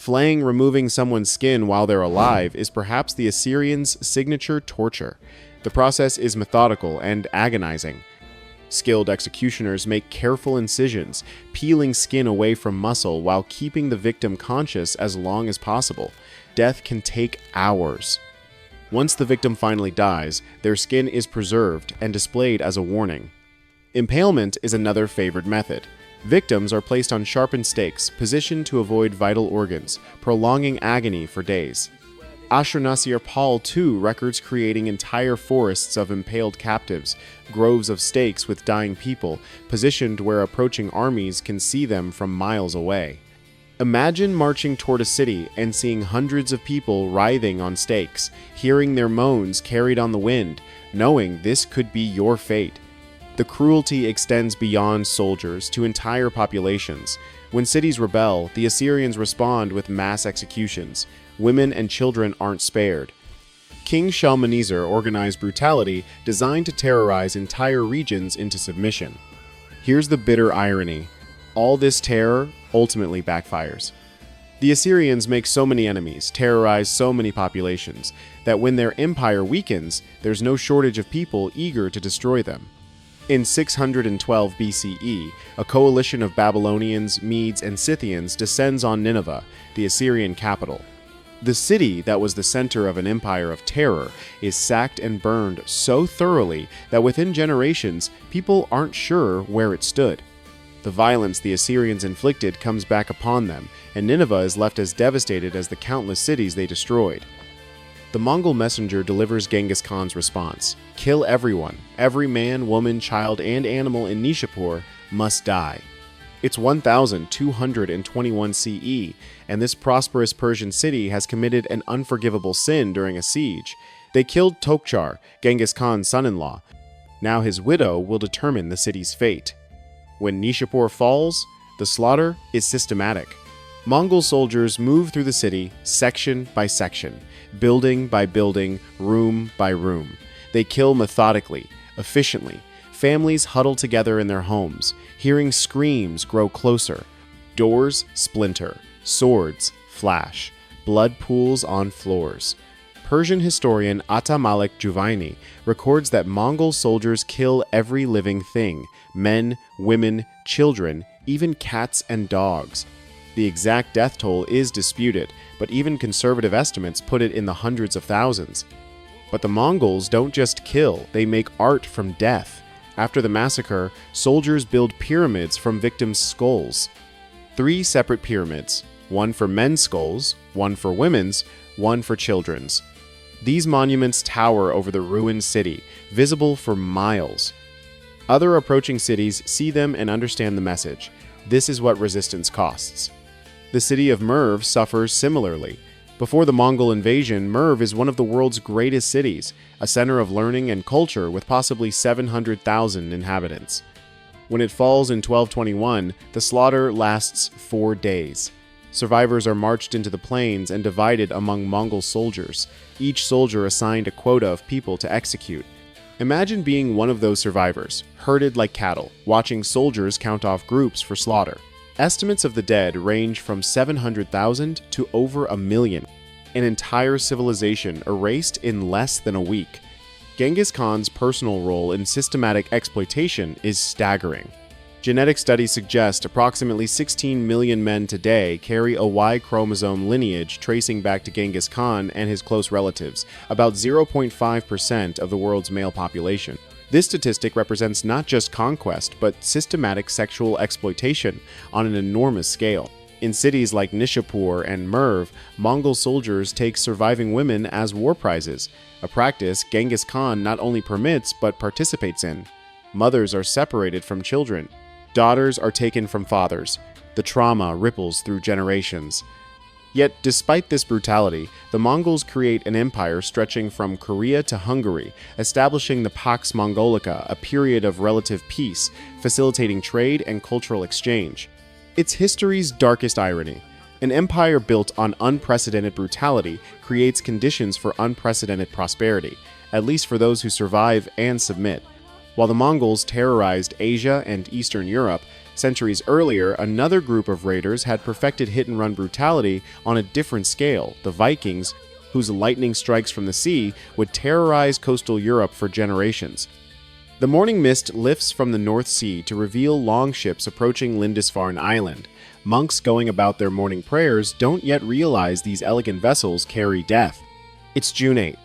Flaying, removing someone's skin while they're alive is perhaps the Assyrians' signature torture. The process is methodical and agonizing. Skilled executioners make careful incisions, peeling skin away from muscle while keeping the victim conscious as long as possible. Death can take hours. Once the victim finally dies, their skin is preserved and displayed as a warning. Impalement is another favored method. Victims are placed on sharpened stakes, positioned to avoid vital organs, prolonging agony for days. Ashurnasirpal II records creating entire forests of impaled captives, groves of stakes with dying people, positioned where approaching armies can see them from miles away. Imagine marching toward a city and seeing hundreds of people writhing on stakes, hearing their moans carried on the wind, knowing this could be your fate. The cruelty extends beyond soldiers to entire populations. When cities rebel, the Assyrians respond with mass executions. Women and children aren't spared. King Shalmaneser organized brutality designed to terrorize entire regions into submission. Here's the bitter irony. All this terror ultimately backfires. The Assyrians make so many enemies, terrorize so many populations, that when their empire weakens, there's no shortage of people eager to destroy them. In 612 BCE, a coalition of Babylonians, Medes, and Scythians descends on Nineveh, the Assyrian capital. The city that was the center of an empire of terror is sacked and burned so thoroughly that within generations, people aren't sure where it stood. The violence the Assyrians inflicted comes back upon them, and Nineveh is left as devastated as the countless cities they destroyed. The Mongol messenger delivers Genghis Khan's response: kill everyone. Every man, woman, child, and animal in Nishapur must die. It's 1221 CE, and this prosperous Persian city has committed an unforgivable sin during a siege. They killed Tokchar, Genghis Khan's son-in-law. Now his widow will determine the city's fate. When Nishapur falls, the slaughter is systematic. Mongol soldiers move through the city section by section, building by building, room by room. They kill methodically, efficiently. Families huddle together in their homes, hearing screams grow closer. Doors splinter, swords flash, blood pools on floors. Persian historian Atamalik Juvaini records that Mongol soldiers kill every living thing: men, women, children, even cats and dogs. The exact death toll is disputed, but even conservative estimates put it in the hundreds of thousands. But the Mongols don't just kill, they make art from death. After the massacre, soldiers build pyramids from victims' skulls. 3 separate pyramids, one for men's skulls, one for women's, one for children's. These monuments tower over the ruined city, visible for miles. Other approaching cities see them and understand the message. This is what resistance costs. The city of Merv suffers similarly. Before the Mongol invasion, Merv is one of the world's greatest cities, a center of learning and culture with possibly 700,000 inhabitants. When it falls in 1221, the slaughter lasts 4 days. Survivors are marched into the plains and divided among Mongol soldiers, each soldier assigned a quota of people to execute. Imagine being one of those survivors, herded like cattle, watching soldiers count off groups for slaughter. Estimates of the dead range from 700,000 to over 1 million. An entire civilization erased in less than a week. Genghis Khan's personal role in systematic exploitation is staggering. Genetic studies suggest approximately 16 million men today carry a Y chromosome lineage tracing back to Genghis Khan and his close relatives, about 0.5% of the world's male population. This statistic represents not just conquest, but systematic sexual exploitation on an enormous scale. In cities like Nishapur and Merv, Mongol soldiers take surviving women as war prizes, a practice Genghis Khan not only permits but participates in. Mothers are separated from children. Daughters are taken from fathers. The trauma ripples through generations. Yet, despite this brutality, the Mongols create an empire stretching from Korea to Hungary, establishing the Pax Mongolica, a period of relative peace, facilitating trade and cultural exchange. It's history's darkest irony. An empire built on unprecedented brutality creates conditions for unprecedented prosperity, at least for those who survive and submit. While the Mongols terrorized Asia and Eastern Europe, Centuries earlier, another group of raiders had perfected hit-and-run brutality on a different scale, the Vikings, whose lightning strikes from the sea would terrorize coastal Europe for generations. The morning mist lifts from the North Sea to reveal longships approaching Lindisfarne Island. Monks going about their morning prayers don't yet realize these elegant vessels carry death. It's June 8,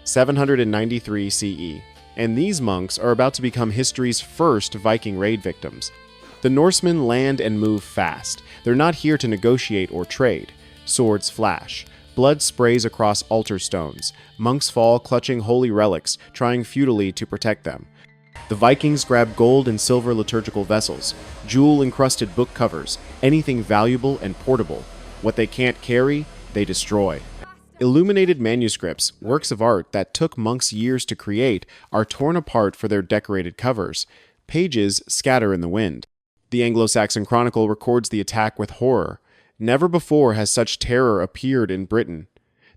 793 CE, and these monks are about to become history's first Viking raid victims. The Norsemen land and move fast. They're not here to negotiate or trade. Swords flash. Blood sprays across altar stones. Monks fall clutching holy relics, trying futilely to protect them. The Vikings grab gold and silver liturgical vessels, jewel-encrusted book covers, anything valuable and portable. What they can't carry, they destroy. Illuminated manuscripts, works of art that took monks years to create, are torn apart for their decorated covers. Pages scatter in the wind. The Anglo-Saxon Chronicle records the attack with horror. Never before has such terror appeared in Britain.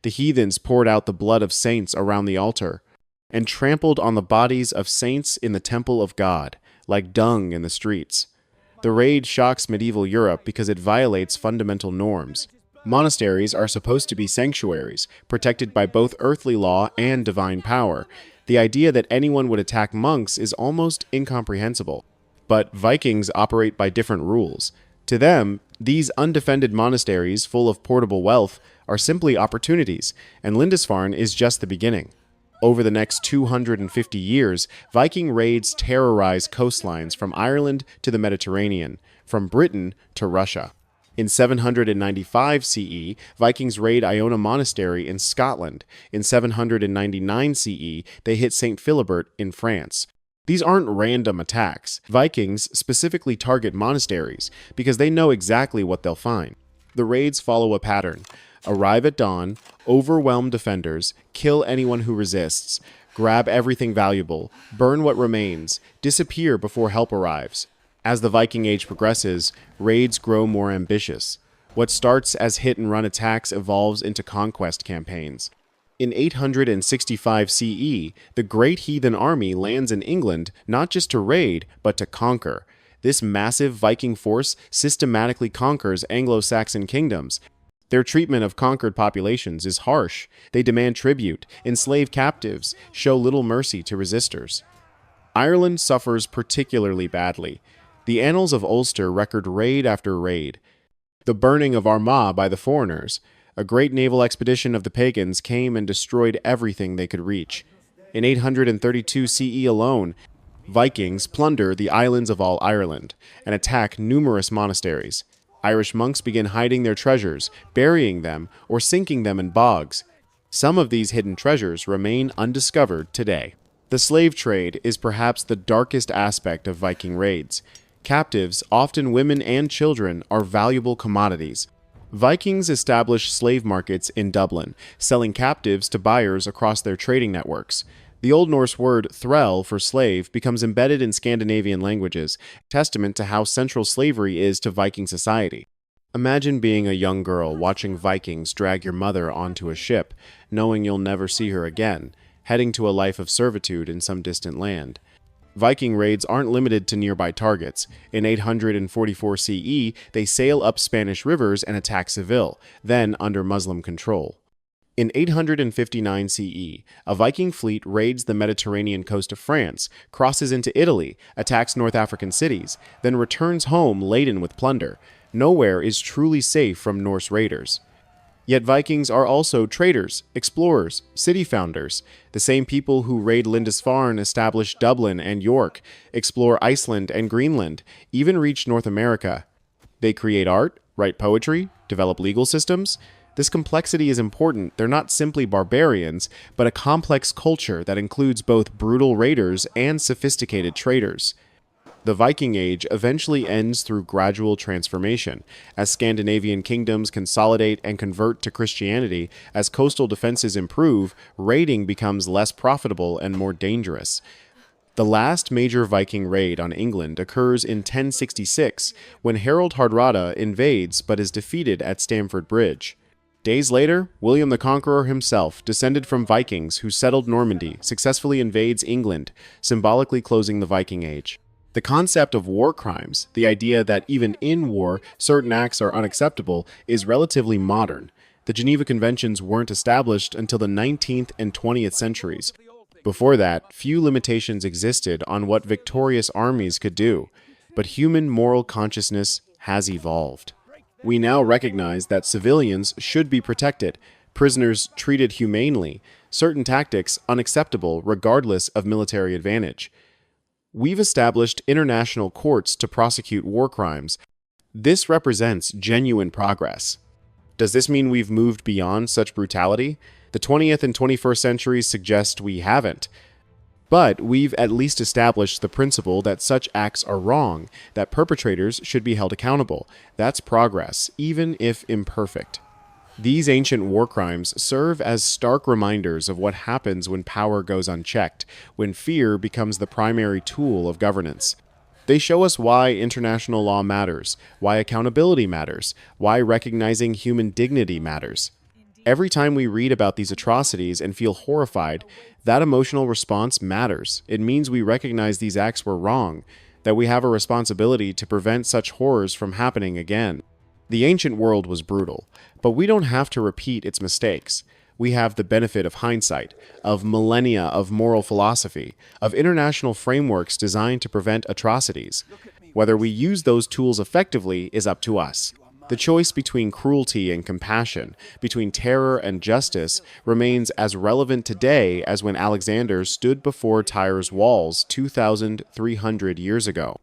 The heathens poured out the blood of saints around the altar, and trampled on the bodies of saints in the temple of God, like dung in the streets. The raid shocks medieval Europe because it violates fundamental norms. Monasteries are supposed to be sanctuaries, protected by both earthly law and divine power. The idea that anyone would attack monks is almost incomprehensible. But Vikings operate by different rules. To them, these undefended monasteries full of portable wealth are simply opportunities, and Lindisfarne is just the beginning. Over the next 250 years, Viking raids terrorize coastlines from Ireland to the Mediterranean, from Britain to Russia. In 795 CE, Vikings raid Iona Monastery in Scotland. In 799 CE, they hit St. Philibert in France. These aren't random attacks. Vikings specifically target monasteries because they know exactly what they'll find. The raids follow a pattern. Arrive at dawn, overwhelm defenders, kill anyone who resists, grab everything valuable, burn what remains, disappear before help arrives. As the Viking Age progresses, raids grow more ambitious. What starts as hit-and-run attacks evolves into conquest campaigns. In 865 CE, the Great Heathen Army lands in England not just to raid, but to conquer. This massive Viking force systematically conquers Anglo-Saxon kingdoms. Their treatment of conquered populations is harsh. They demand tribute, enslave captives, show little mercy to resistors. Ireland suffers particularly badly. The annals of Ulster record raid after raid. The burning of Armagh by the foreigners. A great naval expedition of the pagans came and destroyed everything they could reach. In 832 CE alone, Vikings plunder the islands of all Ireland and attack numerous monasteries. Irish monks begin hiding their treasures, burying them, or sinking them in bogs. Some of these hidden treasures remain undiscovered today. The slave trade is perhaps the darkest aspect of Viking raids. Captives, often women and children, are valuable commodities. Vikings establish slave markets in Dublin, selling captives to buyers across their trading networks. The Old Norse word threll for slave becomes embedded in Scandinavian languages, testament to how central slavery is to Viking society. Imagine being a young girl watching Vikings drag your mother onto a ship, knowing you'll never see her again, heading to a life of servitude in some distant land. Viking raids aren't limited to nearby targets. In 844 CE, they sail up Spanish rivers and attack Seville, then under Muslim control. In 859 CE, a Viking fleet raids the Mediterranean coast of France, crosses into Italy, attacks North African cities, then returns home laden with plunder. Nowhere is truly safe from Norse raiders. Yet Vikings are also traders, explorers, city founders. The same people who raid Lindisfarne establish Dublin and York, explore Iceland and Greenland, even reach North America. They create art, write poetry, develop legal systems. This complexity is important. They're not simply barbarians, but a complex culture that includes both brutal raiders and sophisticated traders. The Viking Age eventually ends through gradual transformation. As Scandinavian kingdoms consolidate and convert to Christianity, as coastal defenses improve, raiding becomes less profitable and more dangerous. The last major Viking raid on England occurs in 1066, when Harold Hardrada invades but is defeated at Stamford Bridge. Days later, William the Conqueror himself, descended from Vikings who settled Normandy, successfully invades England, symbolically closing the Viking Age. The concept of war crimes, the idea that even in war, certain acts are unacceptable, is relatively modern. The Geneva Conventions weren't established until the 19th and 20th centuries. Before that, few limitations existed on what victorious armies could do, but human moral consciousness has evolved. We now recognize that civilians should be protected, prisoners treated humanely, certain tactics unacceptable regardless of military advantage. We've established international courts to prosecute war crimes. This represents genuine progress. Does this mean we've moved beyond such brutality? The 20th and 21st centuries suggest we haven't. But we've at least established the principle that such acts are wrong, that perpetrators should be held accountable. That's progress, even if imperfect. These ancient war crimes serve as stark reminders of what happens when power goes unchecked, when fear becomes the primary tool of governance. They show us why international law matters, why accountability matters, why recognizing human dignity matters. Every time we read about these atrocities and feel horrified, that emotional response matters. It means we recognize these acts were wrong, that we have a responsibility to prevent such horrors from happening again. The ancient world was brutal, but we don't have to repeat its mistakes. We have the benefit of hindsight, of millennia of moral philosophy, of international frameworks designed to prevent atrocities. Whether we use those tools effectively is up to us. The choice between cruelty and compassion, between terror and justice, remains as relevant today as when Alexander stood before Tyre's walls 2,300 years ago.